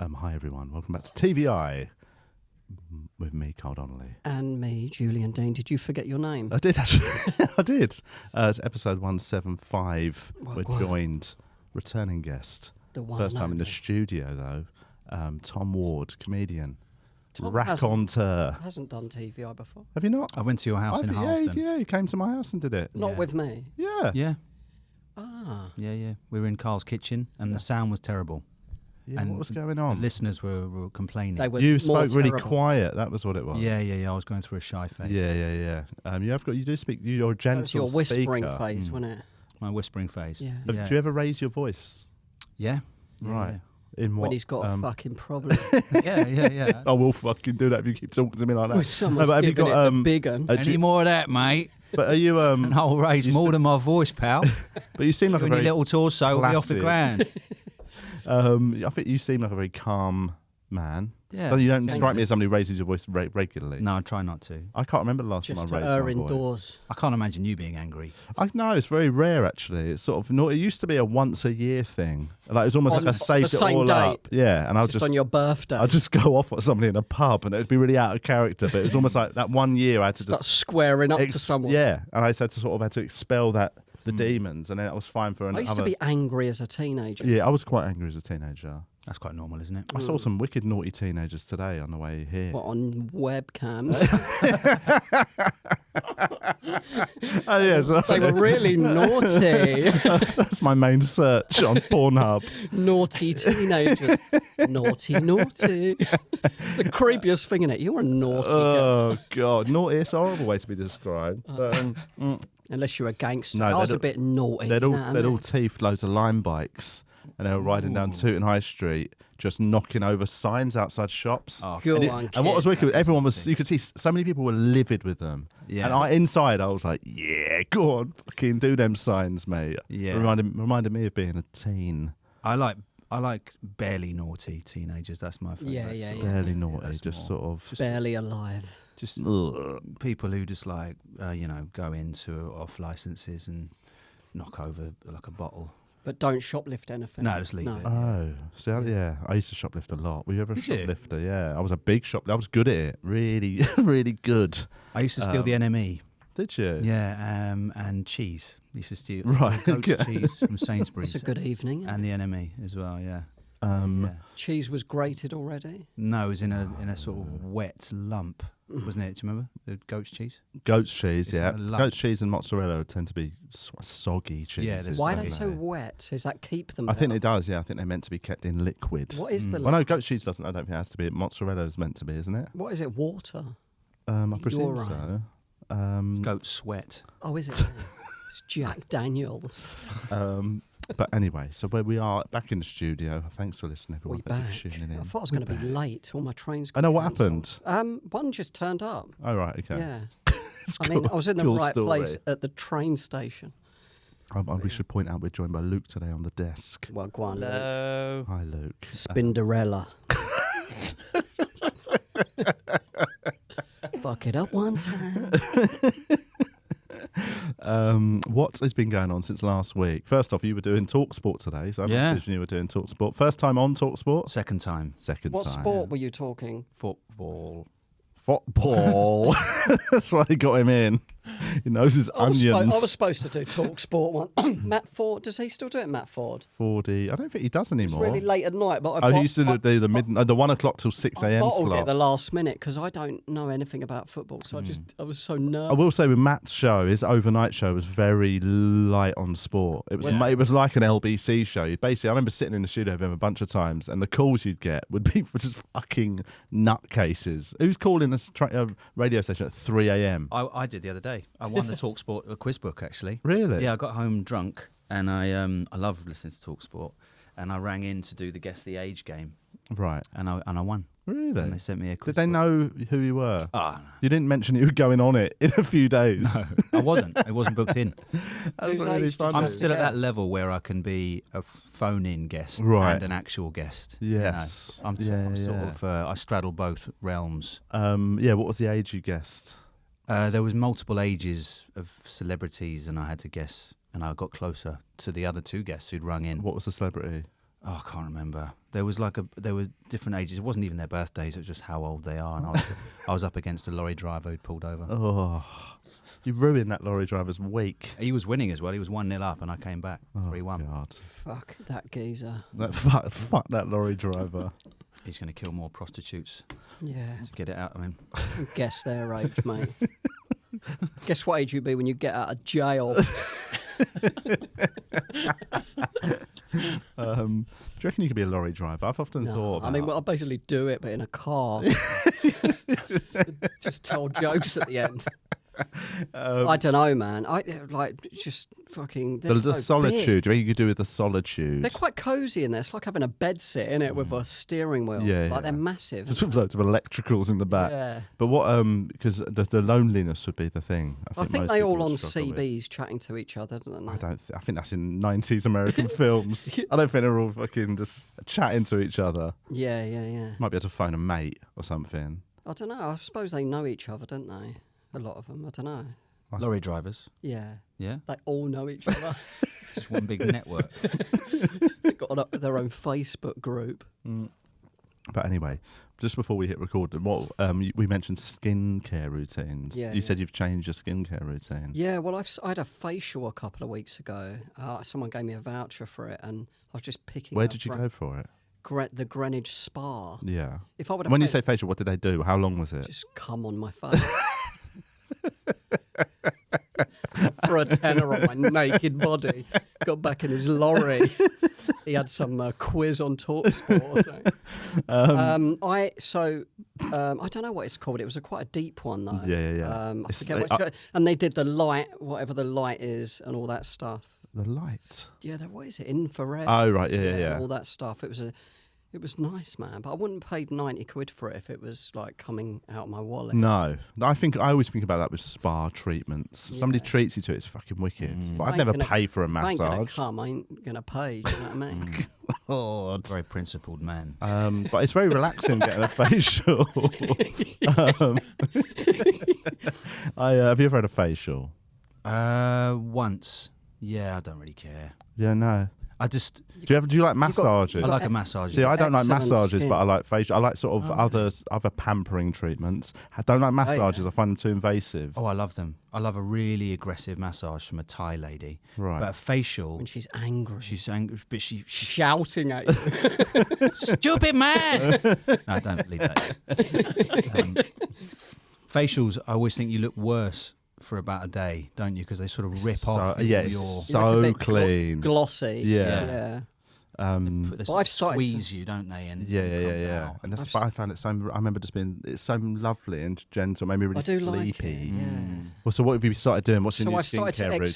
Hi everyone, welcome back to TVI with me, Carl Donnelly. And me, Julian Deane. Did you forget your name? I did actually. I did. It's episode 175. We're joined returning guest. The one First and time in the only. studio though. Tom Ward, comedian. Tom Raconteur. hasn't done TVI before. Have you not? I went to your house in Harleston. Yeah, you came to my house and did it. Not Yeah. with me. Yeah. Yeah, Ah. yeah. We were in Carl's kitchen and the sound was terrible. Yeah, And what was going The on? listeners were complaining. They were You more spoke really terrible. quiet. That was what it was. Yeah. I was going through a shy phase. Yeah. You do speak. You're a gentle That was your whispering speaker. phase, wasn't it? My whispering phase. Yeah. Do you ever raise your voice? Yeah. Right. In what? When he's got a fucking problem. Yeah. I will fucking do that if you keep talking to me like that. With someone's but have you giving got it the big un. Any more of that, mate? But are you And I'll raise you more s- than my voice, pal. But you seem like You a and your very little torso will be off the classic. ground. I think you seem like a very calm man. Yeah. So you don't Thank strike you. me as somebody who raises your voice regularly. No, I try not to. I can't remember the last Just time to I raised err my voice. indoors. I can't imagine you being angry. I know it's very rare actually. It's sort of not. It used to be a once a year thing. Like it was almost On like I the saved it same all date? up. Yeah, and I'll Just on your birthday. I'll just go off at somebody in a pub, and it'd be really out of character. But it was almost like that one year I had to Start just squaring up to someone. Yeah, and I had to had to expel the demons, and then it was fine for I another. used to be angry as a teenager. Yeah, I was quite angry as a teenager. That's quite normal, isn't it? I saw some wicked naughty teenagers today on the way here. What, on webcams? Oh yeah, so They were really naughty. that's my main search on Pornhub. Naughty teenager. Naughty. It's the creepiest thing in it. You're a naughty girl. Oh god, naughty! It's a horrible way to be described. But, Unless you're a gangster. No, I was they'd- a bit naughty. they'd you all know what I they'd all mean? teethed loads of lime bikes, and they were riding down Tooting High Street, just knocking over signs outside shops. Oh, Go And, on, and what was kids. wicked, everyone was, you could see so many people were livid with them. Yeah. And inside I was like, yeah, go on, fucking do them signs, mate. Yeah. Reminded me of being a teen. I like barely naughty teenagers. That's my favourite. Yeah. Barely naughty, that's just more- sort of. Barely alive. Just Ugh. people who just like go into off licenses and knock over like a bottle. But don't shoplift anything. No, just leave it. Oh, see, I used to shoplift a lot. Were you ever a Did you? shoplifter? Yeah, I was a big shoplifter. I was good at it. Really, really good. I used to steal the NME. Did you? Yeah, and cheese. I used to steal Right, goat okay. cheese from Sainsbury's. It's a good evening. And the NME as well. Yeah. Um, Yeah. Cheese was grated already. No, it was in a sort of wet lump, wasn't it? Do you remember the goat's cheese? Goat's cheese, It's yeah. a lump. Goat's cheese and mozzarella tend to be soggy cheese. Yeah, there's Why are Sorry. they so wet? Does that keep them I think better? it does, yeah. I think they're meant to be kept in liquid. What is the... Well, no, goat's cheese doesn't. I don't think it has to be. Mozzarella is meant to be, isn't it? What is it? Water? I presume right. so. Goat sweat. Oh, is it? It's Jack Daniels. But anyway, so where we are back in the studio. Thanks for listening, everyone. We Thanks back. for tuning in. I thought I was going to be late. All my trains I got know what cancelled. happened. One just turned up. Oh, right, okay. Yeah. I mean, I was in the Cool right place story. at the train station. We should point out we're joined by Luke today on the desk. Well, go on, Luke. Hello. Hi, Luke. Spinderella. Fuck it up one time. What has been going on since last week? First off, you were doing Talksport today, so I'm Yeah. assuming you were doing Talksport. First time on Talksport? Second time. Second What time. sport were you talking? Football. Football. That's why he got him in. He knows his I was onions. supposed to do Talk Sport one. Matt Ford, does he still do it, Matt Ford? 4D. I don't think he does It's anymore. really late at night, but I Oh, he used to do the 1 o'clock till 6 I a.m. bottled it slot. at the last minute because I don't know anything about football, so I was so I nervous. will say with Matt's show, his overnight show was very light on sport. It was like an LBC show. Basically, I remember sitting in the studio with him a bunch of times, and the calls you'd get would be for just fucking nutcases. Who's calling a radio station at 3 a.m.? I did the other day. I won the Talksport quiz book actually. Really? Yeah, I got home drunk and I love listening to Talksport, and I rang in to do the Guess the Age game, Right. and I won. Really? And they sent me a quiz Did they book. know who you were? Ah, You didn't mention you were going on it in a few days. no, I wasn't. It wasn't booked in. That's Whose really age did funny. you I'm have still to at that guess? level where I can be a phone-in guest Right. and an actual guest. Yes. I'm Yeah, sort yeah. of. I straddle both realms. Yeah, what was the age you guessed? There was multiple ages of celebrities, and I had to guess, and I got closer to the other two guests who'd rung in. What was the celebrity? I can't remember. There were different ages. It wasn't even their birthdays. It was just how old they are. And I was up against a lorry driver who'd pulled over. Oh, you ruined that lorry driver's week. He was winning as well. He was 1-0 up, and I came back 3-1. God. Fuck that geezer. Fuck that lorry driver. He's going to kill more prostitutes. Yeah. To get it out of him. Guess their age, mate. Guess what age you'd be when you get out of jail. Do you reckon you could be a lorry driver? I've often thought about... I mean, well, I basically do it, but in a car. Just tell jokes at the end. I don't know, man. I like just fucking. There's so a solitude. big. Do you think you could do with the solitude? They're quite cosy in there. It's like having a bed sit in it with a steering wheel. Yeah, like yeah. they're massive. Just with loads of electricals in the back. Yeah. But what? Because the loneliness would be the thing. I think most they people all would on struggle with. CBs chatting to each other, don't they? I think that's in 90s American films. I don't think they're all fucking just chatting to each other. Yeah. Might be able to phone a mate or something. I don't know. I suppose they know each other, don't they? A lot of them. I don't know. Lorry drivers. Yeah. Yeah. They all know each other. Just one big network. They've got their own Facebook group. But anyway, just before we hit record, we mentioned skincare routines. Yeah, You said you've changed your skincare routine. Yeah, well, I had a facial a couple of weeks ago. Someone gave me a voucher for it, and I was just picking. Where did you go for it? The Greenwich Spa. Yeah. If I would have When you paid- say facial, what did they do? How long was it? just come on my face. For a tenner on my naked body. Got back in his lorry. He had some quiz on Talksport or something. I don't know what it's called. It was quite a deep one though. Yeah. I forget what and they did the light, whatever the light is, and all that stuff. The light. Yeah, what is it? Infrared. Oh, right. Yeah. All that stuff. It was nice, man. But I wouldn't have paid 90 quid for it if it was like coming out of my wallet. No. I always think about that with spa treatments. Somebody treats you to it, it's fucking wicked. But I'd never pay for a I ain't gonna massage. come. I ain't gonna pay. Do you know what I mean? God. Very principled man. But it's very relaxing getting a facial. Have you ever had a facial? Once. Yeah, I don't really care. Yeah, no. I just... Do you like massages? I like a massage. See, I don't like excellent massages, skin. but I like facial. I like sort of other pampering treatments. I don't like massages. I find them too invasive. Oh, I love them. I love a really aggressive massage from a Thai lady. Right. But a facial... When she's angry. She's angry, but she's shouting at you. stupid man! No, don't leave that. Facials, I always think you look worse for about a day, don't you? Because they sort of rip off it's your... so Like a bit clean. glossy. Yeah. They I've started squeeze you, don't they? And it comes out. And that's why I found it so. I remember it's so lovely and gentle, made me really I do sleepy. like it. Yeah. Well, so what have you started doing? What's your So new I've started to skincare routine?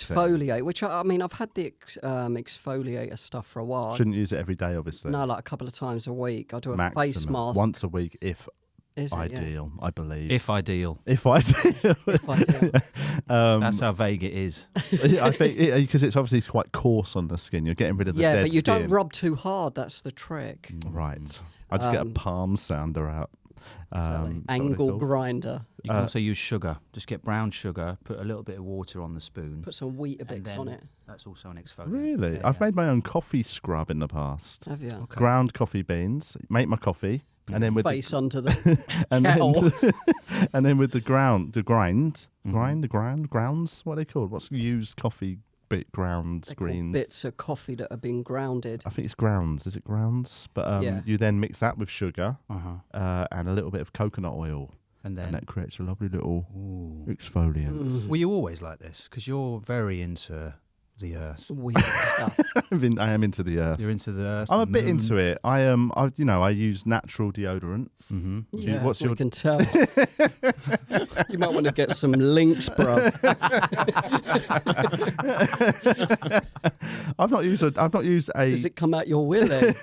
exfoliate, which I've had the exfoliator stuff for a while. Shouldn't use it every day, obviously. No, like a couple of times a week. I do a Maximum. face mask. Once a week, if Is it? ideal, I believe. If ideal. If ideal. If I do. That's how vague it is. I think because it's obviously quite coarse on the skin. You're getting rid of the dead but you skin. don't rub too hard. That's the trick. Right. I just get a palm sounder out. Exactly. Angle grinder. You can also use sugar. Just get brown sugar, put a little bit of water on the spoon. Put some Weetabix on it. That's also an exfoliant. Really? Yeah, I've made my own coffee scrub in the past. Have you? Okay. Ground coffee beans. Make my coffee. And then with Face under the and kettle. and then with the grounds. What are they called? What's used coffee grounds, They're called greens? bits of coffee that have been grounded. I think it's grounds. Is it grounds? But Yeah. you then mix that with sugar Uh-huh. and a little bit of coconut oil, And and then... that creates a lovely little Ooh. exfoliant. Were you always like this? Because you're very into the earth. Weird stuff. I am into the earth. You're into the earth. I'm a the bit moon. into it. I use natural deodorant. Mm-hmm. Yeah, what's we your- can tell. You might want to get some links, bro. I've not used a. Does it come out your willy?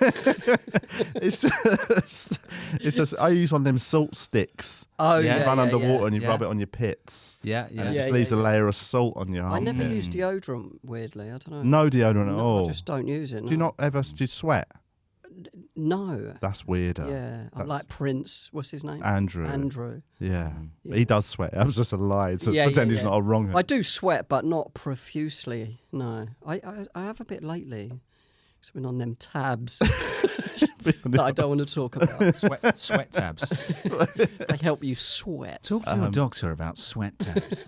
It's just. I use one of them salt sticks. Oh, Yeah. yeah. Run yeah, underwater yeah. and you Yeah. rub it on your pits. Yeah, And yeah. it Yeah, just leaves a yeah. layer of salt on your I armpit. never use deodorant, weirdly. I don't know. No deodorant at No, all. I just don't use it. Do you not ever? Do you sweat? No. That's weirder. Yeah. I That's like Prince. What's his name? Andrew. Andrew. Yeah. Yeah. He does sweat. That was just a lie to Yeah, pretend yeah, he's yeah. not a wrong. I do sweat, but not profusely. No. I have a bit lately. Something on them tabs that I don't want to talk about. Sweat tabs. They help you sweat. Talk to your doctor about sweat tabs.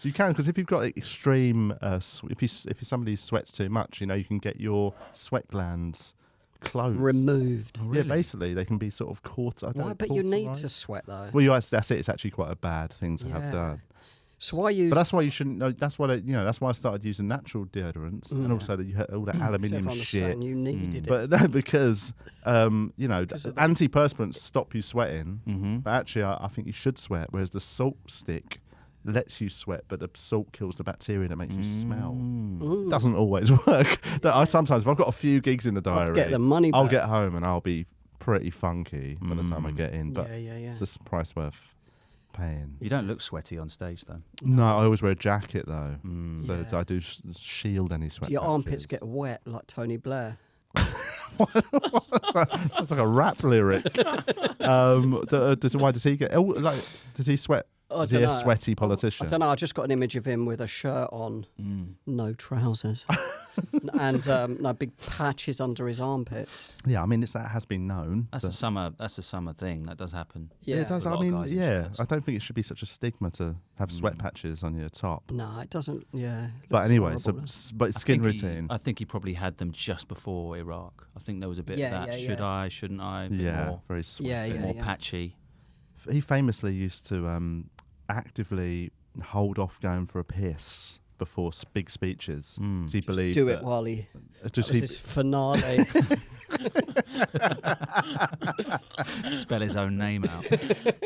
You can, because if you've got extreme, if somebody sweats too much, you can get your sweat glands closed, removed. Yeah, basically they can be sort of caught. Why? But you need to sweat though. Well, that's it. It's actually quite a bad thing to have done. So I use. But that's why you shouldn't. No, that's why that's why I started using natural deodorants, and also that you had all that aluminium shit. You needed it. But no, because antiperspirants stop you sweating. But actually, I think you should sweat. Whereas the salt stick lets you sweat, but the salt kills the bacteria that makes you smell. Doesn't always work. Sometimes if I've got a few gigs in the diary, I'll get the money back. I'll get home and I'll be pretty funky by the time I get in. But it's a price worth paying. You don't look sweaty on stage though. No, I always wear a jacket though, so I do shield any sweat. Do your armpits get wet like Tony Blair? Sounds like a rap lyric. Why does he get? Does he sweat? Is he a sweaty politician? I don't know. I just got an image of him with a shirt on, no trousers, and no big patches under his armpits. Yeah, I mean that has been known. That's a summer thing. That does happen. Yeah, it does. I mean, I don't think it should be such a stigma to have sweat patches on your top. No, it doesn't. Yeah. But anyway, but skin routine. I think he probably had them just before Iraq. I think there was a bit of that. Should I? Shouldn't I? Yeah, very sweaty. More patchy. He famously used to actively hold off going for a piss before big speeches. So he believed do it while he his finale. Spell his own name out.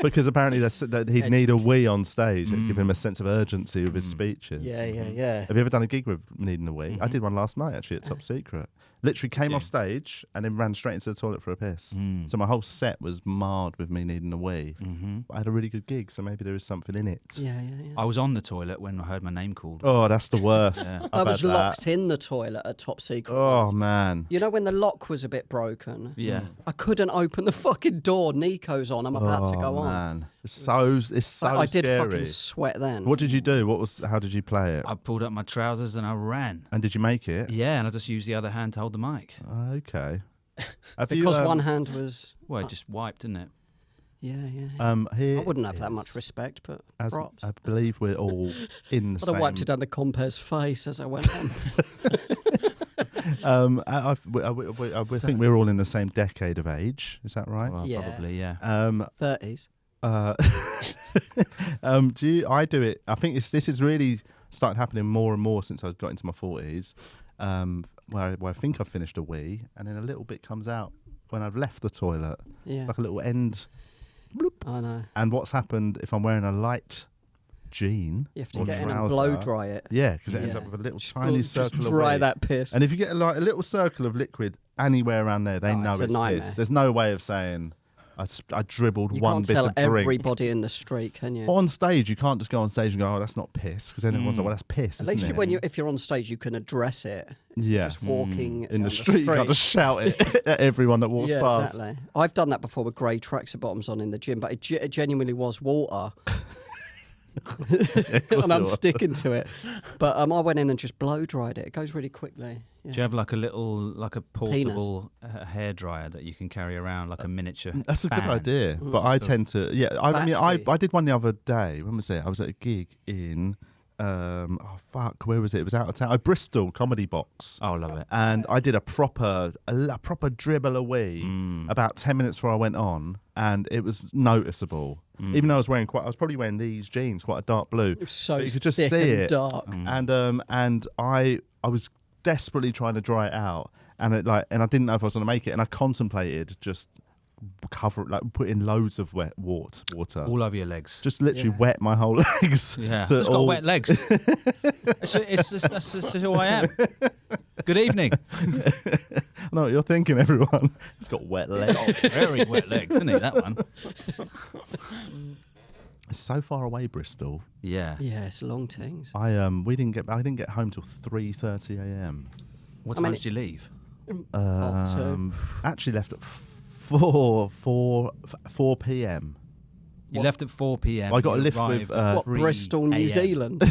Because apparently that he'd need a wee on stage and give him a sense of urgency with his speeches. Yeah. Have you ever done a gig with needing a wee? I did one last night actually at Top Secret. Literally came off stage and then ran straight into the toilet for a piss. So my whole set was marred with me needing a wee. But I had a really good gig, so maybe there is something in it. Yeah. I was on the toilet when I heard my name called. Oh, that's the worst. I was locked in the toilet at Top Secret. Oh, once. man. You know when the lock was a bit broken? Yeah. I couldn't open the fucking door. Nico's on. I'm about to go on. Man. It's so I did scary. fucking sweat then. What did you do? How did you play it? I pulled up my trousers and I ran. And did you make it? Yeah, and I just used the other hand to hold the mic. Okay. Because one hand was... Well, it just wiped, didn't it? Yeah. Here I wouldn't have that much respect, but props. I believe we're all in the same... I wiped it down the compere's face as I went on. I think we're all in the same decade of age. Is that right? Well, probably, yeah. 30s. I do it. I think this is really started happening more and more since I got into my 40s, where I think I've finished a wee, and then a little bit comes out when I've left the toilet. Yeah. Like a little end. Bloop. I know. And what's happened if I'm wearing a light jean? You have to get in and blow dry it. Yeah, because it ends up with a little tiny circle just of dry wee. that piss. And if you get a little circle of liquid anywhere around there, they know it's piss. There's no way of saying I dribbled one bit of drink. You can't tell everybody in the street, can you? On stage, you can't just go on stage and go, "Oh, that's not piss," because then everyone's like, "Well, that's piss." At least if you're on stage, you can address it. Yeah, just walking in the street, you can't just shout it at everyone that walks past. Exactly. I've done that before with grey tracksuit bottoms on in the gym, but it genuinely was water. And I'm sticking to it. But I went in and just blow dried it. It goes really quickly. Yeah. Do you have like a portable hairdryer that you can carry around, like a miniature? That's fan? a good idea. But I tend to, I did one the other day. When was it? I was at a gig in, where was it? It was out of town. Bristol Comedy Box. Oh, love it. And I did a proper dribble away about 10 minutes before I went on, and it was noticeable. Even though I was probably wearing these jeans, quite a dark blue. It was so but you could just thick see and it. dark. And I was desperately trying to dry it out, and I didn't know if I was going to make it, and I contemplated just putting loads of wet water all over your legs, just literally wet my whole legs. Yeah, just got wet legs. That's just who I am. Good evening. I know what you're thinking, everyone. He's got wet legs. Very wet legs, isn't he? That one. It's so far away, Bristol. Yeah, it's long things. I didn't get home till 3:30 a.m. What time did you leave? Half 2. Actually left at 4 p.m. You left at 4 p.m. I got a you lift arrived with, at What, 3 Bristol, New a.m. Zealand?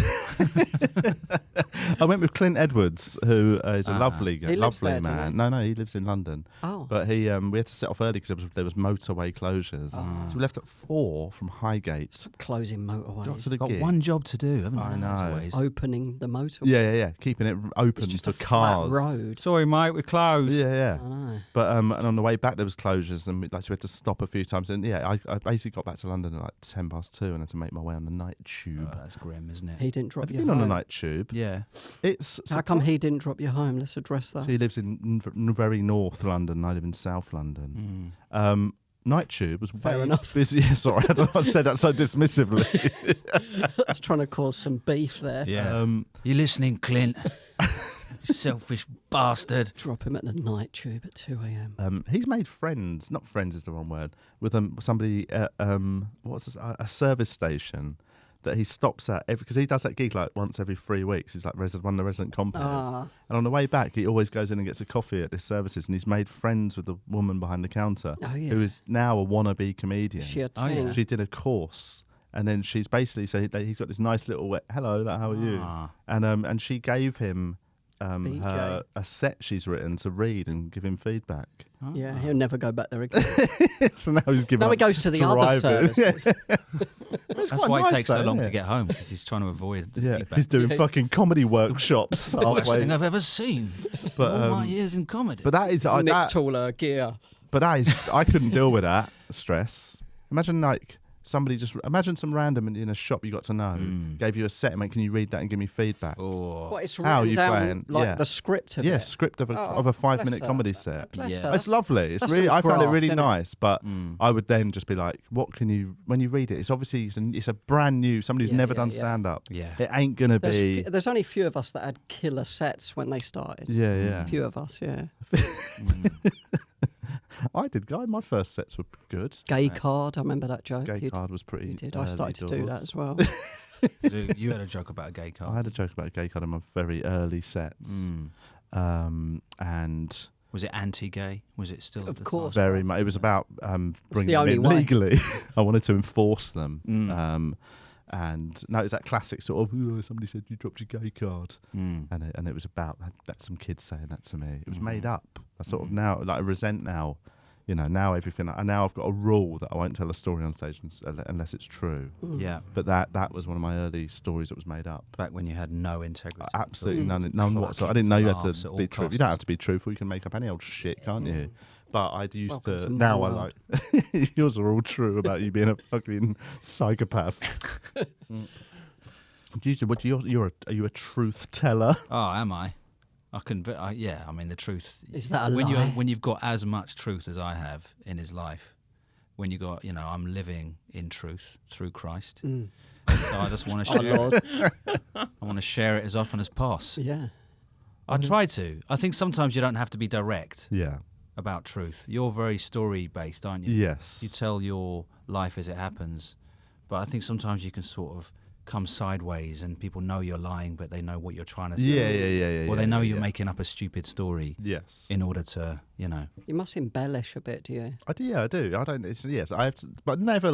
I went with Clint Edwards, who is a lovely He lives lovely there, doesn't man. No, he lives in London. Oh. But we had to set off early because there was motorway closures. So we left at 4 from Highgate. Closing Got motorways. to the Got gig. one job to do, haven't I you? know. Always. Opening the motorway. Yeah. Keeping it open It's just for a flat cars. road. Sorry, mate, we're closed. Yeah. I know. But and on the way back there was closures, and so we had to stop a few times. And I basically got back to London at like 2:10 and had to make my way on the night tube. Oh, that's grim, isn't it? He didn't drop Have you you been home. on the night tube? Yeah. It's How come he didn't drop you home? Let's address that. So he lives in very North London. I live in South London. Night tube was Fair way enough. busy. Yeah, sorry, I don't know. I said that so dismissively. I was trying to cause some beef there. Yeah. You listening, Clint? Selfish bastard. Drop him at the night tube at 2 a.m. He's made friends. Not friends is the wrong word. With somebody at a service station that he stops at because he does that gig like once every 3 weeks. He's like one of the resident compares. And on the way back, he always goes in and gets a coffee at this services, and he's made friends with the woman behind the counter, who is now a wannabe comedian. She a ting. She did a course, and then she's basically he's got this nice little hello, how are you? And she gave him a set she's written to read and give him feedback. Yeah, he'll never go back there again. So now he's giving. Now he goes to the other services. That's why it takes so long to get home, because he's trying to avoid the feedback. He's doing fucking comedy workshops. The worst thing I've ever seen. But, all my years in comedy. But that is Nick Taller gear. But that is I couldn't deal with that stress. Imagine imagine some random in a shop you got to know gave you a set and went, can you read that and give me feedback? What, it's How are written you down playing? like the script of it? Script of a 5-minute comedy set. Bless her. It's lovely. It's That's really some I found it graft, really isn't it? nice. But I would then just be like, what can you when you read it? It's obviously it's a brand new somebody who's never done stand up. Yeah. It ain't gonna be. There's only a few of us that had killer sets when they started. Yeah. A few of us, yeah. I did. My first sets were good. Gay card, I remember that joke. Gay card was pretty. You did. I started to do that as well. You had a joke about a gay card. I had a joke about a gay card in my very early sets. And was it anti-gay? Was it still? Of course. very much. It was about bringing them only in way. legally. I wanted to enforce them. And no, it's that classic sort of somebody said you dropped your gay card, and it was about that some kids saying that to me. It was made up. I sort of now I resent now. Now everything. Now I've got a rule that I won't tell a story on stage unless it's true. Yeah. But that was one of my early stories that was made up. Back when you had no integrity. Absolutely none whatsoever. I didn't know you had to be true. You don't have to be truthful. You can make up any old shit, can't you? But I used Welcome to now my I world. like yours are all true about you being a fucking psychopath. Are you a truth teller? Oh, am I? Yeah, I mean the truth. Is that a when lie? when you've got as much truth as I have in his life, when you got I'm living in truth through Christ. So I just want to Oh, share. Lord. I want to share it as often as possible. Yeah. I try to. I think sometimes you don't have to be direct Yeah. about truth. You're very story based, aren't you? Yes. You tell your life as it happens, but I think sometimes you can sort of come sideways and people know you're lying, but they know what you're trying to say. Yeah. Or they know you're making up a stupid story. Yes. In order to, You must embellish a bit, do you? I do. Yeah, I do. I don't. I have to, but never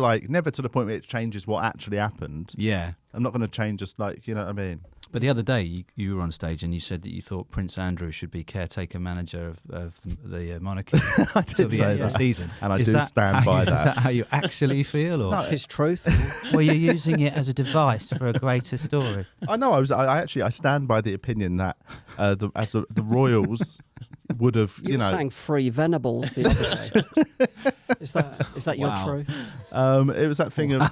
to the point where it changes what actually happened. Yeah. I'm not going to change just like, you know what I mean? But the other day you were on stage and you said that you thought Prince Andrew should be caretaker manager of the monarchy I till did the say end of the that. season. And I Is do that stand how by you- that. Is that how you actually feel? Or? That's his truth. Well, you're using it as a device for a greater story. I know. I stand by the opinion that the royals would have, You were saying free Venables the other day. Is that your Wow. truth? it was that thing of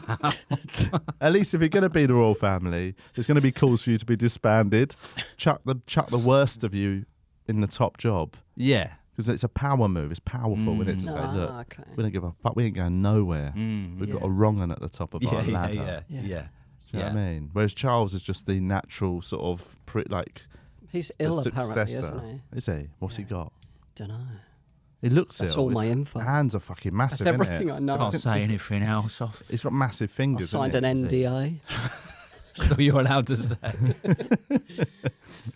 at least if you're going to be the royal family, there's going to be calls for you to be disbanded. Chuck the worst of you in the top job Yeah. because it's a power move. It's powerful when it's to say, look, okay. we don't give a fuck. We ain't going nowhere. We've got a wrong un at the top of our ladder. Yeah. Do you know what I mean? Whereas Charles is just the natural sort of He's the ill, apparently, successor. isn't he? Is he? What's he got? Don't know. He looks That's ill. all my His info. hands are fucking massive. That's innit? everything I know. Can't say anything else. He's got massive I fingers. signed isn't an he? NDA. That's all you're allowed to say.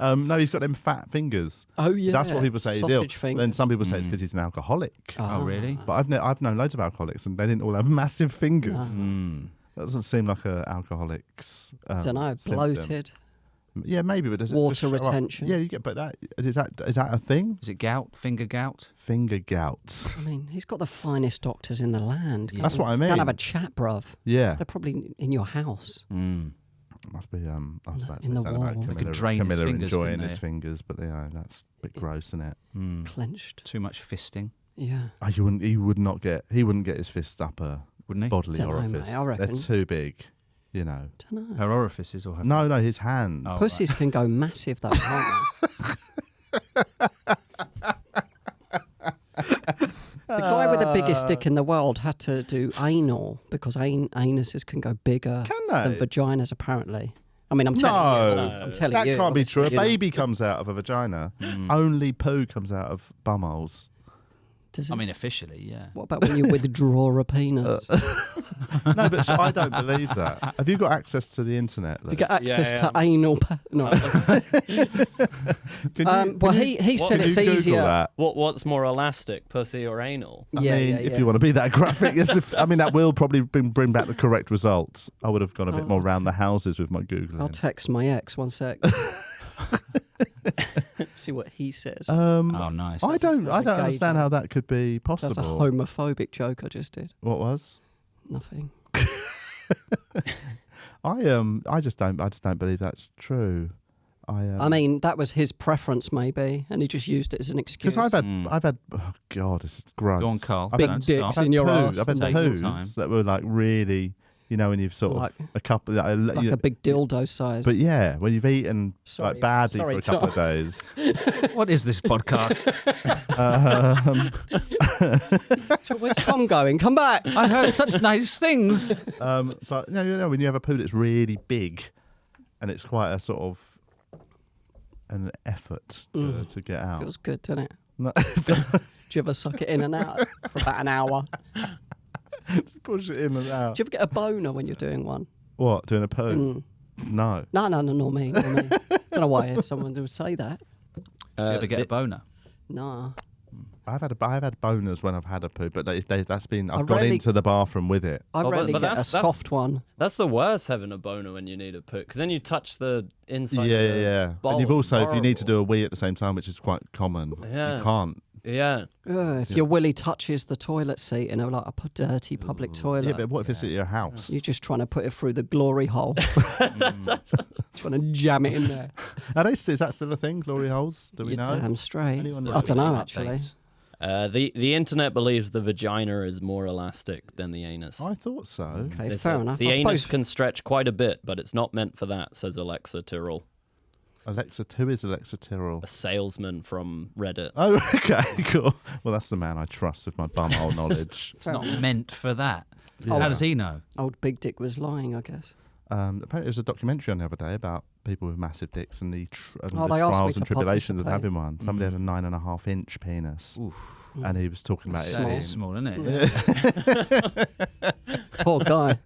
No, he's got them fat fingers. Oh yeah, That's what people say he's ill. sausage fingers. Then some people say it's because he's an alcoholic. Oh, really? But I've known loads of alcoholics, and they didn't all have massive fingers. No. That doesn't seem like an alcoholic's. Don't know, symptom. bloated. Yeah, maybe, but does it Water just show up? retention. Yeah, you get, but is that a thing? Is it gout? Finger gout? Finger gout. I mean, he's got the finest doctors in the land. Yeah. That's what I mean. Can't have a chat, bruv. Yeah, They're probably in your house. must be. I was about to In the say something about wall. They could drain his Camilla fingers, enjoying couldn't his they? fingers, but that's a bit gross, isn't it? Clenched. Too much fisting, Yeah. Oh, he wouldn't get his fists up a wouldn't he? bodily Dunno, orifice. mate, I reckon. They're too big, you know. Don't know. Her orifices or her... No, his hands. Oh. Pussies can go massive though, can't they? The guy with the biggest dick in the world had to do anal because anuses can go bigger Can they? than vaginas, apparently. I mean, I'm telling you. I'm telling that you. can't be true. A obviously, you know. baby comes out of a vagina. Only poo comes out of bumholes. Does it? I mean, officially, yeah. What about when you withdraw a penis? No, but I don't believe that. Have you got access to the internet? You Liz? get access Yeah. to anal. No. Well, he said can it's you Google easier. that? What's more elastic, pussy or anal? I mean, if you want to be that graphic, yes. I mean, that will probably bring back the correct results. I would have gone a bit more round the houses with my Googling. I'll text my ex 1 sec. See what he says. Oh, nice. I don't gauge understand it. how that could be That's a possible. homophobic joke I just did. What was? Nothing. I just don't believe that's true. I mean, that was his preference, maybe, and he just used it as an excuse. because I've had oh god, this is gross. Go on, Carl. I've Big had, dicks I've had in your poo- arse. I've had Take your time. poos that were like really, you know, when you've sort Like- of a couple, like a big dildo size. But yeah, when you've etten Sorry, like badly sorry, for a couple Tom. of days. What is this podcast? Where's Tom going? Come back. I heard such nice things. But no, when you have a poo that's really big, and it's quite a sort of an effort to get out. Feels good, doesn't it? No, Do you ever suck it in and out for about an hour? just push it in and out. Do you ever get a boner when you're doing one? What, doing a poo? No. No, not me. Don't know why someone would say that. Do you ever get a boner? No. I've had boners when I've had a poo, but that's been I've I gone rarely- into the bathroom with it. I Oh, but rarely get a that's- soft one. That's the worst, having a boner when you need a poo, because then you touch the inside. Yeah, of the yeah. bowl. And you've also, if you need to do Horrible. a wee at the same time, which is quite common, Yeah. you can't. Yeah. If your willy touches the toilet seat in a dirty public toilet, Yeah, but what if it's at your house? you're just trying to put it through the glory hole. Trying to jam it in there. Is that still a thing, glory holes? Do we You're know? damn straight. Anyone I know? don't know, actually. Updates. The internet believes the vagina is more elastic than the anus. I thought so. Okay, They fair said enough. The I anus suppose can stretch quite a bit, but it's not meant for that, says Alexa Tyrrell, Who is Alexa Tyrrell? a salesman from Reddit. Oh, okay, cool. Well, that's the man I trust with my bumhole knowledge. It's not meant for that. Yeah. How does he know? old Big Dick was lying, I guess. Apparently, there was a documentary on the other day about people with massive dicks and the Oh, the they asked me trials to and tribulations of participate. having one. Somebody had a 9.5-inch penis, and he was talking about Small. That it. is small, isn't it? Poor guy.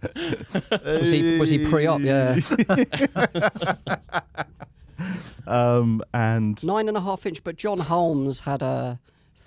Was he pre-op? Yeah. And 9.5 inch, but John Holmes had a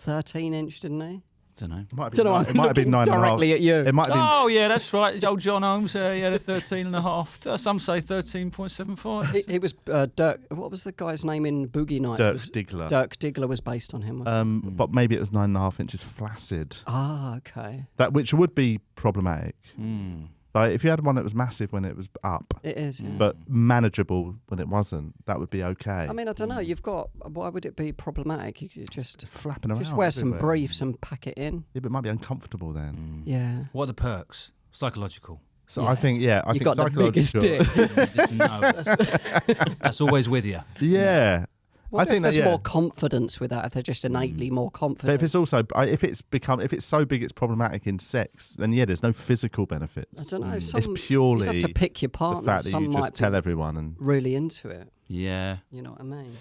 13-inch, didn't he? Don't know. it might have Don't been, know. it might have been 9.5. Directly at you. It might have been. Oh, yeah, that's right. Old John Holmes, he had a 13.5. Some say 13.75. He was Dirk. What was the guy's name in Boogie Nights? Dirk Was- Diggler. Dirk Diggler was based on him. wasn't it? But maybe it was 9.5 inches flaccid. Okay. That which would be problematic. Mm. Like if you had one that was massive when it was up, It is. Yeah. but manageable when it wasn't, that would be okay. I mean, I don't know. You've got. Why would it be problematic? You could just Flapping around. wear some everywhere. briefs and pack it in. Yeah, but it might be uncomfortable then. Yeah. What are the perks? Psychological. So Yeah. I think, I You think got the biggest psychological. dick. Just know. That's always with you. Yeah. What I think if there's that, more confidence with that? If they're just innately more But confident. if it's also, if it's so big it's problematic in sex, then there's no physical benefits. I don't know. It's Some, purely you'd have to pick your the partner. fact that Some you might just tell be everyone and really into it. Yeah. You know what I mean?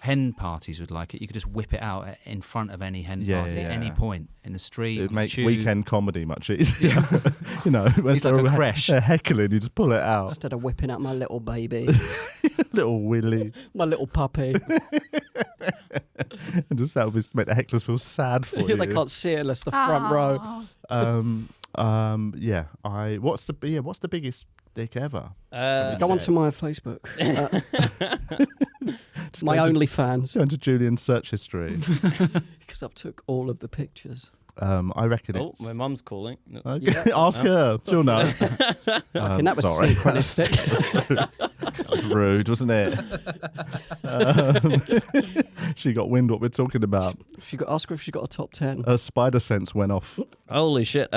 Hen parties would like it. You could just whip it out in front of any hen party at any point in the street. It'd make tube. weekend comedy much easier. You know, when It's like a creche. they're heckling, you just pull it out. Instead of whipping out my little baby, Little Willy. my little puppy. And just that would make the hecklers feel sad for you. They can't see it unless the front row. Yeah. What's the biggest dick ever? Go onto my Facebook. My OnlyFans. Go into Julian's search history. Because I've took all of the pictures. I reckon Oh, it's... my mum's calling. Okay. Yeah. Ask her. She'll know. And that was sorry. synchronistic. That was rude, wasn't it? She got wind what we're talking about. Ask her if she got a top 10. Her spider sense went off. Holy shit.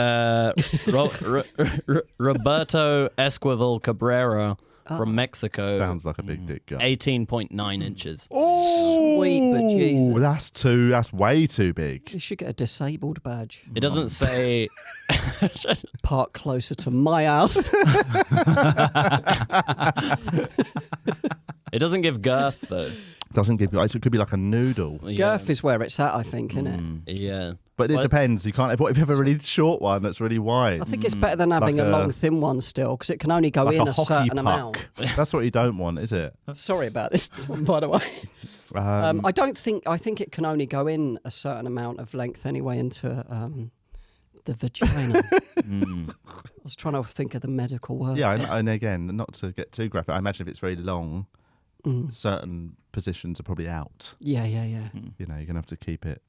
Roberto Esquivel Cabrera from Mexico. Sounds like a big dick guy. 18.9 inches. Oh, Sweet bejesus. That's way too big. You should get a disabled badge. It doesn't say... Park closer to my house. It doesn't give girth, though. Doesn't give it could be like a noodle. Girth is where it's at, I think, isn't it? Yeah. But it Well, depends. You can't. What if you have a really short one that's really wide? I think it's better than having Like a a- long, thin one still, because it can only go like in a a hockey certain puck. amount. That's what you don't want, is it? Sorry about this, by the way. I think it can only go in a certain amount of length anyway into the vagina. I was trying to think of the medical word. Yeah, and again, not to get too graphic, I imagine if it's very long, certain positions are probably out. Yeah. You know, you're gonna have to keep it.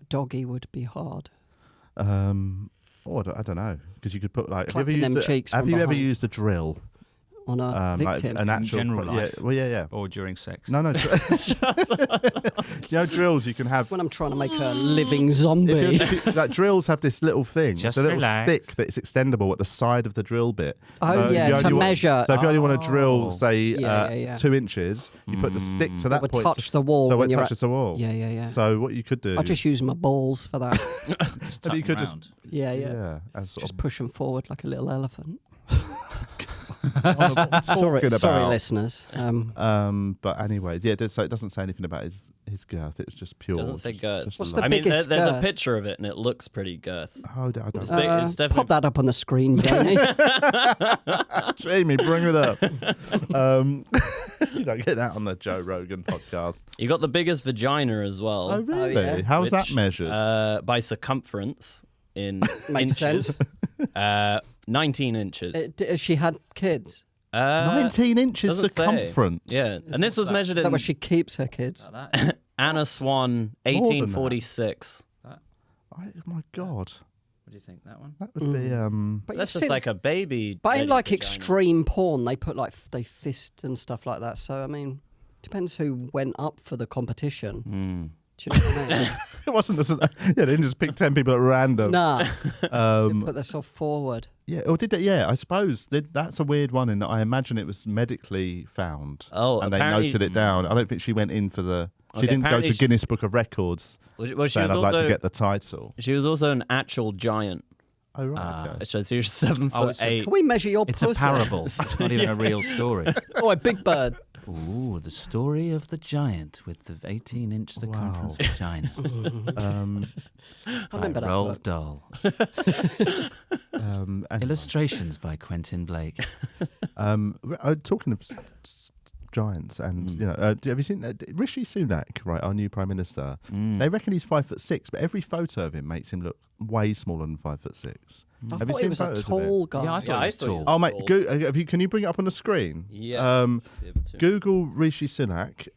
Doggy would be hard. I don't know, because you could put like. Clapping them cheeks Have from you ever behind. used a drill? On a Like victim. an actual general life? Yeah, well, yeah. Or during sex. No. You know, drills you can have. When I'm trying to make a living zombie. Like drills have this little thing, Just it's a little relax. stick that's extendable at the side of the drill bit. Oh, So yeah, if you to only want- measure. So if you only want to drill, Oh. say, Yeah. 2 inches, you put the stick to that would point. touch the wall So when it you're touches the wall. Yeah. So what you could do... I just use my balls for that. Just Maybe you tuck could them just- round. Yeah. as sort Just push them forward like a little elephant. of Sorry, talking about. listeners. But anyways, yeah, it doesn't say anything about his girth. It was just pure. Doesn't say girth. What's like- the I mean, biggest there's a girth? picture of it, and it looks pretty girth. Oh, I don't It's big. It's definitely... Pop that up on the screen, Jamie. Jamie, bring it up. You don't get that on the Joe Rogan podcast. You got the biggest vagina as well. Oh, really? yeah. How's that which, measured? By circumference in Makes inches. sense. 19 inches. Has she had kids? 19 inches doesn't say. circumference. Yeah, and this was measured Is that in where she keeps her kids? Like that. Anna Swan, More than that. 1846. Oh my God. What do you think, that one? That would be. But That's you've just seen- like a baby. But in lady like vagina. extreme porn, they put they fist and stuff like that. So I mean, depends who went up for the competition. Do you know what I mean? It wasn't just. Yeah, they didn't just pick 10 people at random. Nah, they put themselves forward. Yeah, or did they? Yeah, I suppose that's a weird one in that I imagine it was medically found. Oh, and they apparently- noted it down. I don't think she went in for the. She Okay, didn't go apparently to she- Guinness Book of Records Well, she saying was I'd like to also- get the title. She was also an actual giant. Oh right. Okay. So she was 7'8". Can we measure your It's pussy? a parable. It's not even a real story. Oh, a big bird. Ooh, the story of the giant with the 18-inch circumference vagina. I remember that Roald book. Dahl. And, Illustrations by Quentin Blake. talking of giants, and you know, have you seen Rishi Sunak? Right, our new prime minister. They reckon he's 5'6", but every photo of him makes him look way smaller than 5'6". I Have you thought he seen was a photos of him? tall guy. Yeah, I thought he was tall. Oh mate, tall. can you bring it up on the screen? Yeah. Be able to. Google Rishi Sunak,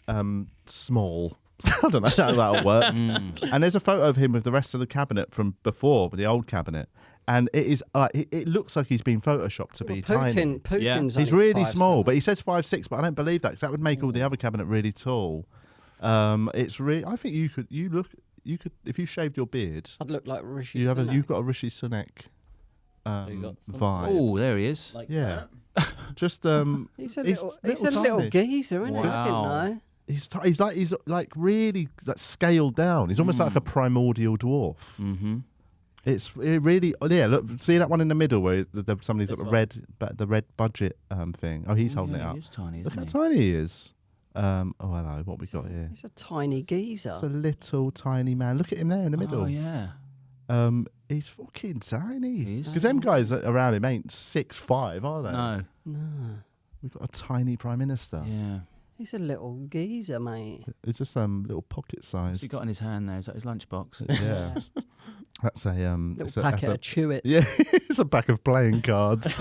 small. I don't know how that'll work. And there's a photo of him with the rest of the cabinet from before, the old cabinet, and it is it looks like he's been photoshopped to be tiny. Putin's He's only really 5'7". small, but he says 5'6", but I don't believe that because that would make all the other cabinet really tall. It's really. I think you could if you shaved your beard, I'd look like Rishi you've Sunak. got a Rishi Sunak you got some- vibe. Oh, there he is. Like Yeah. that. Just He's a little tiny. geezer, isn't he? I didn't Wow. know. He's like really like scaled down. He's almost like a primordial dwarf. Mm-hmm. It really, look, see that one in the middle where somebody's got the red budget thing. Oh, he's holding it up. He's tiny, Look isn't how tiny he is. Oh, hello, what we got here? He's a tiny geezer. It's a little tiny man. Look at him there in the middle. Oh, yeah. He's fucking tiny. He is. Because them guys around him ain't 6'5", are they? No. No. We've got a tiny prime minister. Yeah. He's a little geezer, mate. It's just little pocket size. What's he got in his hand there? Is that his lunchbox? Yeah. That's a Little packet of Chew-It. Yeah, it's a pack of playing cards.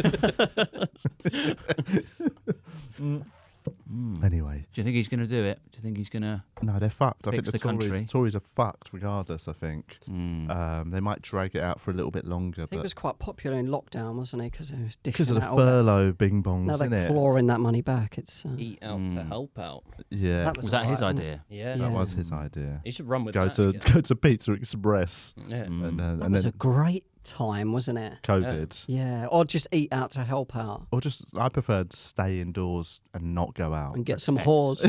Anyway. Do you think he's going to do it? Do you think he's going to... No, they're fucked. I think Fix the the country. Tories are fucked regardless, I think. They might drag it out for a little bit longer. He But was quite popular in lockdown, wasn't he? Because he was because dishing of the out all that. furlough bing bongs, Now isn't they're it? clawing that money back. It's Eat out to help out. Yeah. That Was that his alright, idea? Yeah. That was his idea. He should run with Go that. to again. go to Pizza Express Yeah. and That was a then great time, wasn't it? COVID. Yeah, or just eat out to help out Or just, I preferred stay indoors and not go out. and get some whores.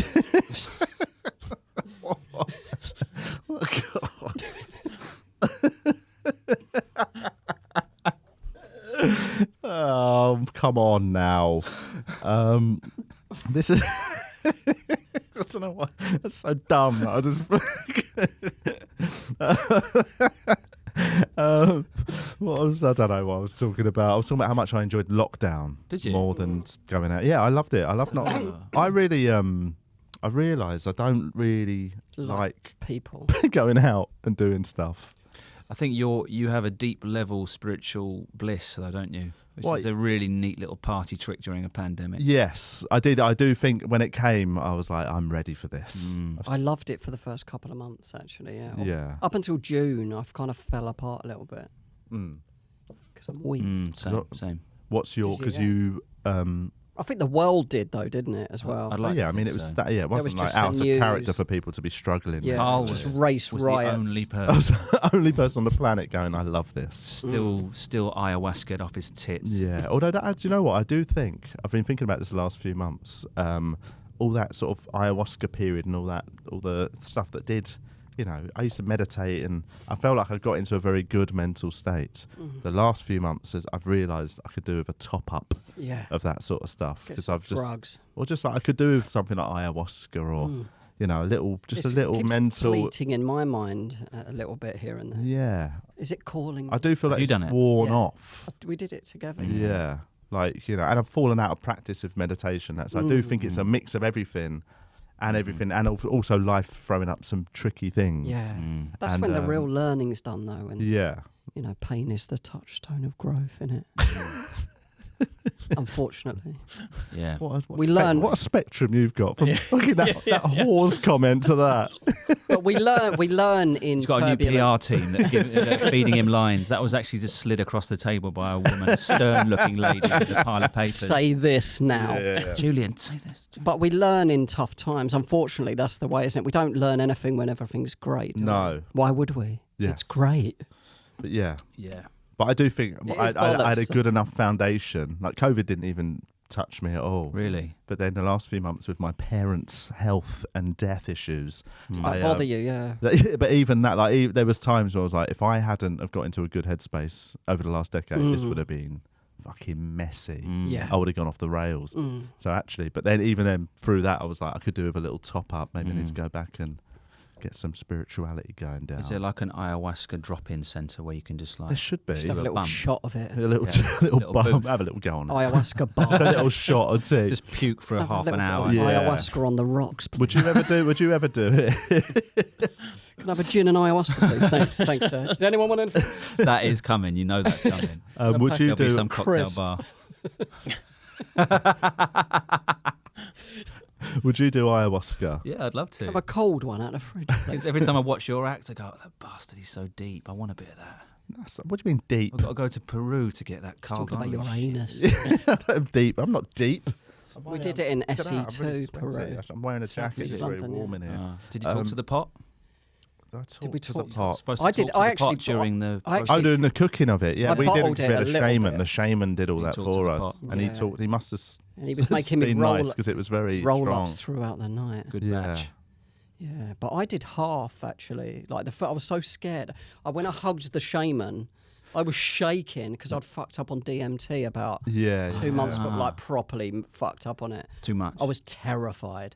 Oh, God. Come on now. This is. I don't know why. That's so dumb. I just. I don't know what I was talking about. I was talking about how much I enjoyed lockdown. Did you? More than going out. Yeah, I loved it. I love not. I really. I realised I don't really like People. going out and doing stuff. I think you have a deep level spiritual bliss, though, don't you? Which is a really neat little party trick during a pandemic. Yes, I did. I do think when it came, I was like, I'm ready for this. I loved it for the first couple of months, actually. Yeah. Yeah. Up until June, I've kind of fell apart a little bit Mm. because I'm weak. Same. What's your? Did you, Because yeah. you. I think the world did, though, didn't it, as well? I'd like to I mean, think it was. so. It wasn't was like just out the of character news. for people to be struggling. Yeah, Carl just was- race was riots. the only I person was the only person on the planet going, I love this. still ayahuasca'd off his tits. Yeah. Although, do you know what? I do think, I've been thinking about this the last few months, all that sort of ayahuasca period and all the stuff that did, I used to meditate and I felt like I got into a very good mental state. The last few months, I've realised I could do with a top up Yeah. of that sort of stuff. Get Because some I've just, drugs. or just like I could do with something like ayahuasca or, a little Keeps mental. fleeting in my mind a little bit here and there. Yeah. Is it calling? I do feel like you it's done it? worn Yeah. off. We did it together. Yeah. And I've fallen out of practice of meditation. So I do think it's a mix of everything and also life throwing up some tricky things. Yeah. That's And, when the real learning's done, though. And, Yeah. pain is the touchstone of growth, innit? Unfortunately. Yeah. We learn- What a spectrum you've got from fucking that whore's comment to that. But we learn in He's got a new turbulent... PR team that feeding him lines. That was actually just slid across the table by a woman, a stern-looking lady with a pile of papers. Say this now. Yeah. Julian, say this. But we learn in tough times. Unfortunately, that's the way, isn't it? We don't learn anything when everything's great. do No. we? Why would we? Yes. It's great. But yeah. Yeah. But I do think It is I had a bollocks. good enough foundation. Like COVID didn't even touch me at all. Really? But then the last few months with my parents' health and death issues, I bother you, yeah. But even that, there was times where I was like, if I hadn't have got into a good headspace over the last decade, this would have been fucking messy. Yeah. I would have gone off the rails. So actually, but then even then through that, I was like, I could do with a little top up. Maybe I need to go back and get some spirituality going down. Is there like an ayahuasca drop-in centre where you can just like... There should be. Just have a a little bump. shot of it. A little, Yeah. little Little bump. boof. Have a little go on. Ayahuasca A bar. little shot or two. Just puke for Have a half an little hour. bit of Yeah. Ayahuasca on the rocks. Please. Would you ever do it? Can I have a gin and ayahuasca, please? Thanks, sir. Does anyone want anything? That is coming. You know that's coming. Would you There'll be do some cocktail crisps. bar. Would you do ayahuasca? Yeah, I'd love to. Have a cold one out of the fridge, please. 'Cause every time I watch your act, I go, "Oh, that bastard, he's so deep. I want a bit of that. What do you mean deep? I've got to go to Peru to get that Carl Talking about your Donnelly shit. anus. I'm deep. I'm not deep. We did it in I don't know, I'm SE2, really sweaty. Peru. I'm wearing a jacket. East It's very London, warm in here. Did you talk to the pot? I Did we talked to talk the to pot? Supposed I to did- talk to I the actually pot during the... I process. Oh, doing the cooking of it. Yeah, I we did it bottled because we had it a a little shaman. bit. The shaman did all He that talked to for the us, pot. and Yeah. he must have. And he was making me been roll, nice because it was very roll strong. ups throughout the night. Good Yeah. batch. Yeah, but I did half actually. Like I was so scared. When I hugged the shaman, I was shaking because I'd fucked up on DMT about Yeah. 2 months, but like properly fucked up on it. Too much. I was terrified.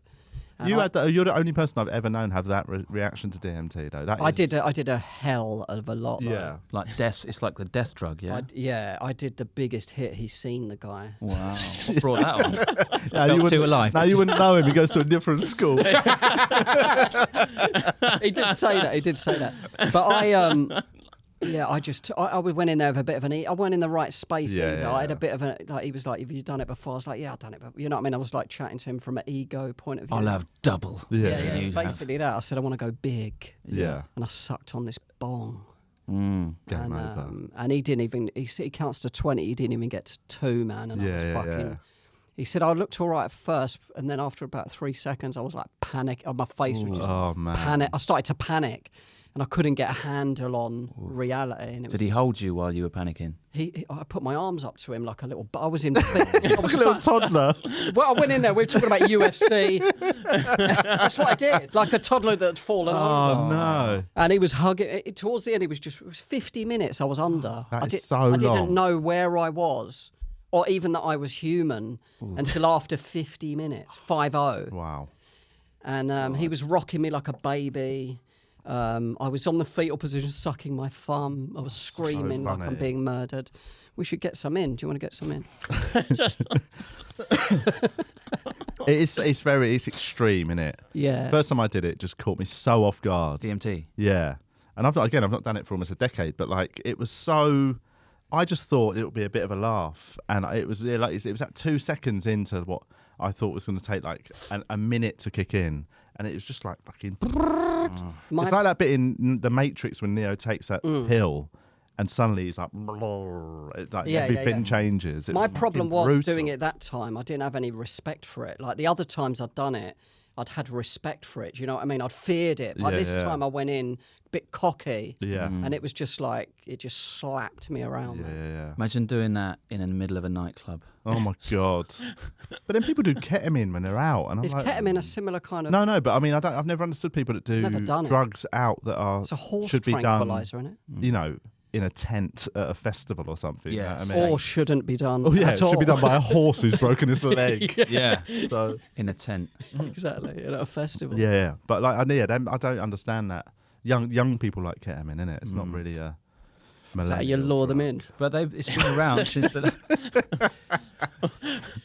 And You're the only person I've ever known have that reaction to DMT, though. I did a hell of a lot. Yeah. Though. Like death. It's like the death drug, yeah? I did the biggest hit he's seen, the guy. Wow. What brought that on? Now, Felt too alive. Now you wouldn't know him. He goes to a different school. He did say that. But I went in there with a bit of an I went in the right space. I had a bit of he was like, have you done it before? I was like, yeah, I've done it. But you know what I mean? I was like chatting to him from an ego point of view. I'll have double. Yeah, basically that. I said, I want to go big. Yeah. And I sucked on this bong. Game over. And he didn't even, he counts to 20. He didn't even get to 2, man. And I was fucking... He said, I looked all right at first, and then after about 3 seconds, I was like panic. My face was just panic. I started to panic, and I couldn't get a handle on reality. And Did he hold you while you were panicking? I put my arms up to him like a little... I was in... I was a little toddler. Well, I went in there. We were talking about UFC. That's what I did. Like a toddler that had fallen over. Oh, no. And he was hugging... Towards the end, it was 50 minutes I was under. That is I long. didn't know where I was, or even that I was human, until after 50 minutes, 5-0. Wow. And he was rocking me like a baby. I was on the fetal position, sucking my thumb. I was screaming like I'm being murdered. We should get some in. Do you want to get some in? It's extreme, isn't it? Yeah. First time I did it, just caught me so off guard. DMT? Yeah. And I've not done it for almost a decade, but like it was so... I just thought it would be a bit of a laugh, and it was at 2 seconds into what I thought was going to take like a minute to kick in, and it was just like fucking... It's like that bit in The Matrix when Neo takes that pill, and suddenly he's like... everything changes. My problem was doing it that time. I didn't have any respect for it. Like the other times I'd done it, I'd had respect for it. Do you know what I mean? I'd feared it. Like this time I went in a bit cocky. Yeah. And it was just like, it just slapped me around. Yeah. Imagine doing that in the middle of a nightclub. Oh my God. But then people do ketamine when they're out. And Is ketamine a similar kind of... No, but I mean, I've never understood people that do drugs out that are... It's a horse should be tranquilizer, isn't it? You know, in a tent at a festival or something. Yeah. You know what I mean? Or shouldn't be done. Oh, yeah, at it should all. be done by a horse who's broken his leg. Yeah. So, In a tent. Exactly, at a festival. yeah. But like, I don't understand that. Young people like ketamine, innit? It's not really a So you lure them in. But it's been around since the...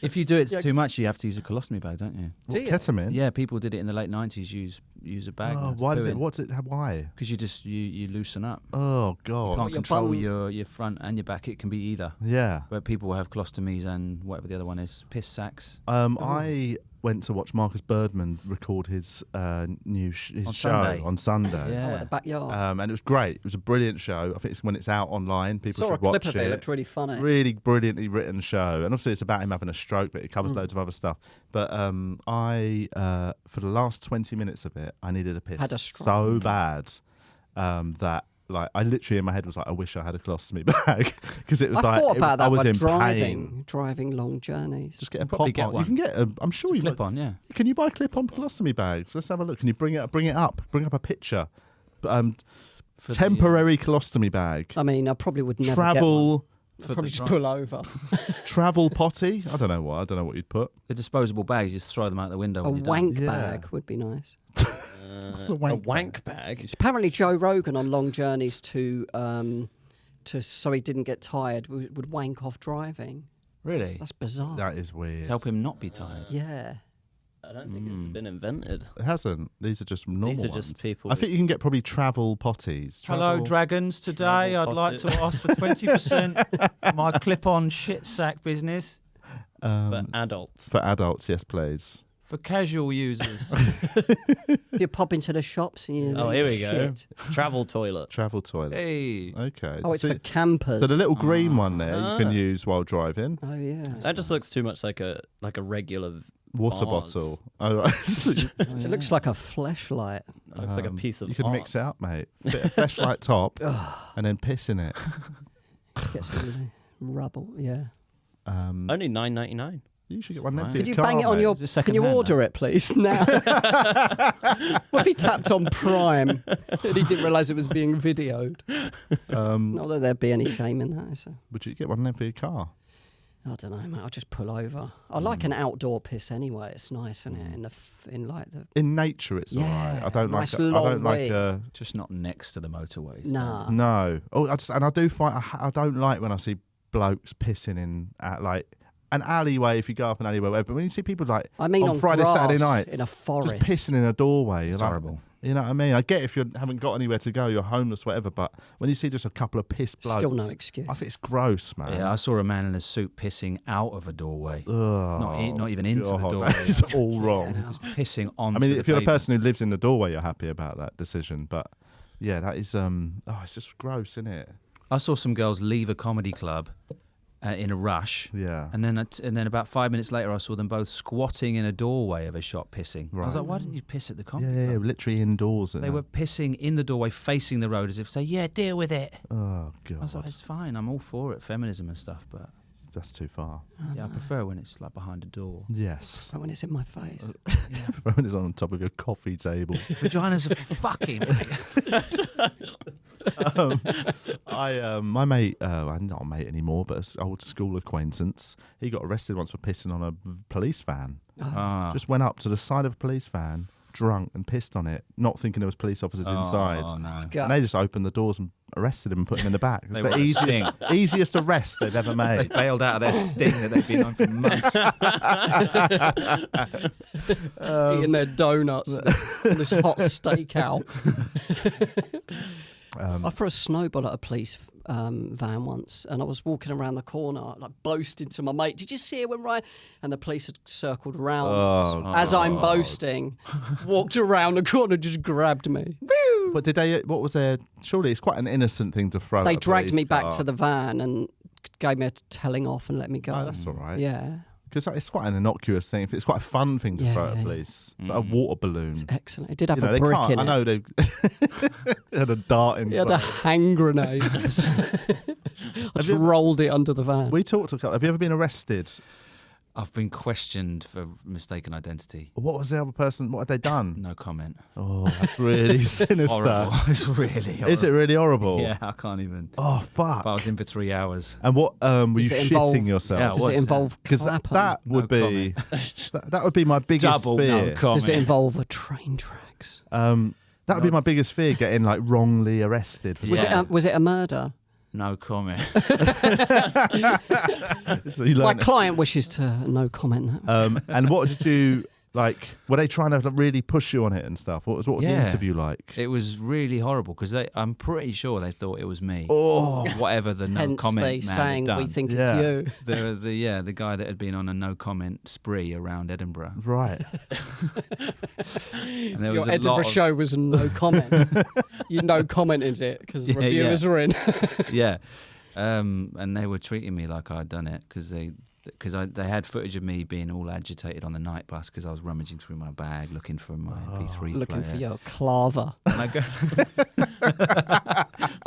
If you do it too much, you have to use a colostomy bag, don't you? Do you? Ketamine? Yeah, people did it in the late 90s, use a bag. Oh, why does it? Why? Because you loosen up. Oh, You God. can't your control bum- your front and your back. It can be either. Yeah. Where people have colostomies and whatever the other one is, piss sacks. I went to watch Marcus Birdman record his new On show Sunday. on Sunday. Yeah. Oh, at the backyard. And it was great. It was a brilliant show. I think it's when it's out online, people Saw a should watch clip of it. It it. looked really funny. Really brilliantly written show, and obviously it's about him having a stroke, but it covers loads of other stuff. But I for the last 20 minutes of it, I needed a piss Had a stroke. so bad that like I literally in my head was like, I wish I had a colostomy bag because it was I like thought about that I was when in pain. driving long journeys. Just get a probably pop get on. one. You can get. I'm sure you Clip on, yeah. Can you buy clip-on colostomy bags? Let's have a look. Can you bring it up? Bring up a picture. For Temporary colostomy bag. I mean, I probably would never Travel. get one. I'd probably just pull over. Travel potty. I don't know what you'd put. The disposable bags, you just throw them out the window. A when you're done. wank Yeah. bag would be nice. What's a wank wank bag? Apparently, Joe Rogan on long journeys to so he didn't get tired would wank off driving. Really? That's bizarre. That is weird. To help him not be tired. Yeah. I don't think it's been invented. It hasn't. These are just normal These are ones. just people. I think you can get probably travel potties. Hello, Travel- dragons. Today, Travel I'd like to budget. ask for 20% for my clip-on shit sack business. for adults. For adults, yes, please. For casual users. If you pop into the shops and you. Oh, here we go. shit. Travel toilet. Travel toilet. Hey. Okay. Oh, it's so, for campers. so the little green one there you can use while driving. Oh yeah. That just looks too much like a regular. Water Vase. bottle. Oh, right. It looks like a fleshlight. It looks like a piece of. You can art. mix it up, mate. Bit of fleshlight top and then piss in it. Get some rubble. Yeah. Only $9.99. You should get one then Right. for Could your you car, bang it on mate. your? Is it second Can you hand, order it, please? Now. What if he tapped on Prime and he didn't realise it was being videoed? Not that there'd be any shame in that. So. Would you get one then for your car? I don't know, mate. I'll just pull over. I like an outdoor piss anyway. It's nice, isn't it? In nature, it's alright. I don't nice like. I don't like. Just not next to the motorways. Nah. No. Oh, I do find I don't like when I see blokes pissing in at like an alleyway. If you go up an alleyway, whatever. But when you see people like on Friday, grass, Saturday night in a forest, just pissing in a doorway, It's like, horrible. You know what I mean? I get if you haven't got anywhere to go, you're homeless, whatever. But when you see just a couple of pissed blokes, still no excuse. I think it's gross, man. Yeah, I saw a man in a suit pissing out of a doorway. Ugh. Not even into the God, doorway. that is all wrong. He was pissing on. I mean, if you're the person who lives in the doorway, you're happy about that decision. But yeah, that is it's just gross, isn't it? I saw some girls leave a comedy club in a rush. Yeah. And then about 5 minutes later, I saw them both squatting in a doorway of a shop pissing. I was like, why didn't you piss at the comedy Yeah, club? literally indoors. They were pissing in the doorway, facing the road, as if to say, "Yeah, deal with it." Oh I was like, god, "It's fine. I'm all for it, feminism and stuff." But that's too far. yeah, I prefer when it's like behind a door. Yes. When it's in my face. When it's on top of your coffee table. Vaginas are fucking. My mate, I'm not a mate anymore, but an old school acquaintance. He got arrested once for pissing on a police van. Just went up to the side of a police van, drunk, and pissed on it, not thinking there was police officers inside. Oh no! And they just opened the doors and arrested him and put him in the back. It's They the were easiest arrest they've ever They made. bailed out of their sting that they've been on for months. Eating their donuts and this hot steak-out. I threw a snowball at a police van once, and I was walking around the corner, like boasting to my mate, "Did you see it went right?" And the police had circled round as I'm boasting, walked around the corner, just grabbed me. But did they? What was their? Surely it's quite an innocent thing to throw. They at a dragged police me back car. to the van and gave me a telling off and let me go. Oh, that's all right. Yeah, Because it's quite an innocuous thing. It's quite a fun thing to throw at Yeah. police. It's like a water balloon. it's excellent. It did have You know, a they brick can't. in I it. know they had a dart inside. It had a hand grenade. I just rolled it under the van. We talked to a couple. Have you ever been arrested? I've been questioned for mistaken identity. What was the other person? What had they done? No comment. Oh, that's really sinister. Horrible. It's really horrible. Is it really horrible? Yeah, I can't even. Oh, fuck. But I was in for 3 hours. And what were Does you it involve- shitting yourself? Yeah, Does what? it involve Because clapping? that would No be that would be my biggest Double no fear. comment. Does it involve a train tracks? That would be my biggest fear, getting like wrongly arrested for Yeah. Was it a murder? No comment. So you My learn it. client wishes to no comment. That. And what did you like? Were they trying to really push you on it and stuff? What was the Yeah. interview like? It was really horrible because I'm pretty sure they thought it was me. Oh, Whatever the no Hence comment they man saying had we done. think Yeah. it's you. The guy that had been on a no comment spree around Edinburgh. right. And there was Your a Edinburgh lot of, show was a no comment. You no commented it because Yeah, reviewers were in. yeah. And they were treating me like I'd done it because they had footage of me being all agitated on the night bus because I was rummaging through my bag looking for my MP3 Looking player. for your claver. And I go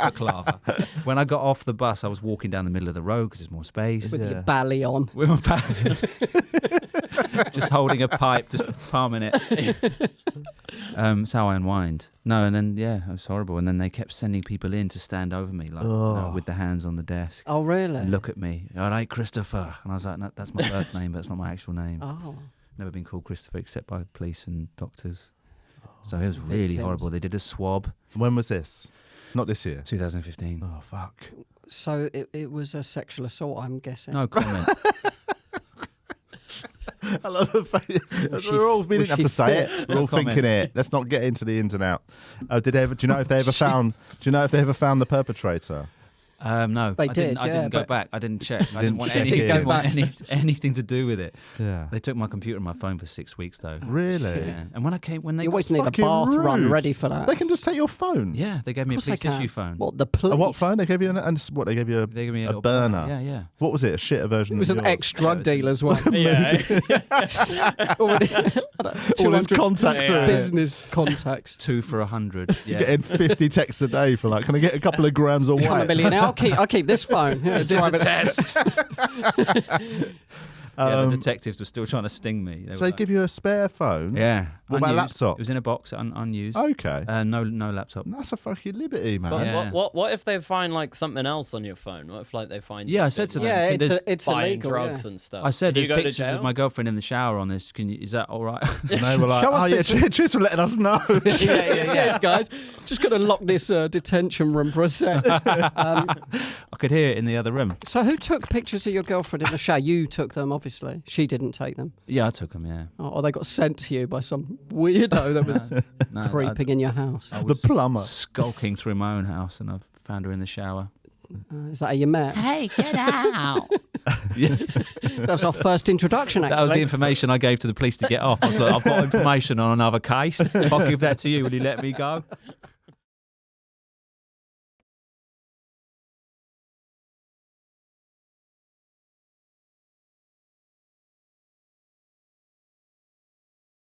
a claver. When I got off the bus, I was walking down the middle of the road because there's more space. With Yeah. your bally on. With my bag, just holding a pipe, just palming it. That's how I unwind. No, and then it was horrible. And then they kept sending people in to stand over me, like with the hands on the desk. Oh, really? And look at me. All right, Christopher. And I was like, no, that's my birth name, but it's not my actual name. Oh. Never been called Christopher except by police and doctors. So it was really victims. horrible. They did a swab. When was this? Not this year. 2015. Oh fuck. So it was a sexual assault, I'm guessing. No comment. I love the fact Was we're all. We was didn't have she to say fit? it. We're all comment. thinking it. Let's not get into the ins and out. Did they ever? Do you know if they ever found? Do you know if they ever found the perpetrator? No, They I didn't, did, I didn't yeah, go but- back. I didn't check. I didn't want check anything, in. didn't want Go back. anything to do with it. Yeah. They took my computer and my phone for 6 weeks though. Really? Yeah. And when they You always got, need a fucking bath run rude. ready for that. They can just take your phone. yeah, they gave me a Of course police they can. issue phone. What, the police? A what phone? They gave you what? They gave you They gave me a a little burner. Yeah. What was it? A shitter version. It was of an yours? ex-drug dealer's one. Yeah. Already, All his 200 contacts are in it. business contacts. 2 for 100. Yeah. Getting 50 texts a day for like, can I get a couple of grams of I'm a white? millionaire. I'll keep this phone. Yeah, Is this a drive it- test? Yeah, the detectives were still trying to sting me. So they give you a spare phone? Yeah. What about a Unused. laptop? It was in a box, unused. Okay. No laptop. That's a fucking liberty, man. But Yeah. what if they find like something else on your phone? What if like they find? Yeah, I said to them, Yeah, there's- it's buying illegal. drugs yeah. and stuff. I said, Did you there's go to pictures of jail? my girlfriend in the shower on this. Is that all right? And they were like, Show us oh yeah, this- cheers for letting us know. Cheers, guys. Just got to lock this detention room for a sec. I could hear it in the other room. So who took pictures of your girlfriend in the shower? You took them, obviously. She didn't take them. Yeah, I took them, yeah. Or they got sent to you by some weirdo that was No, creeping in your house. I The was plumber. skulking through my own house and I found her in the shower. Is that how you met? Hey, get out. Yeah. That was our first introduction, actually. That was the information I gave to the police to get off. I was like, I've got information on another case. If I give that to you, will you let me go?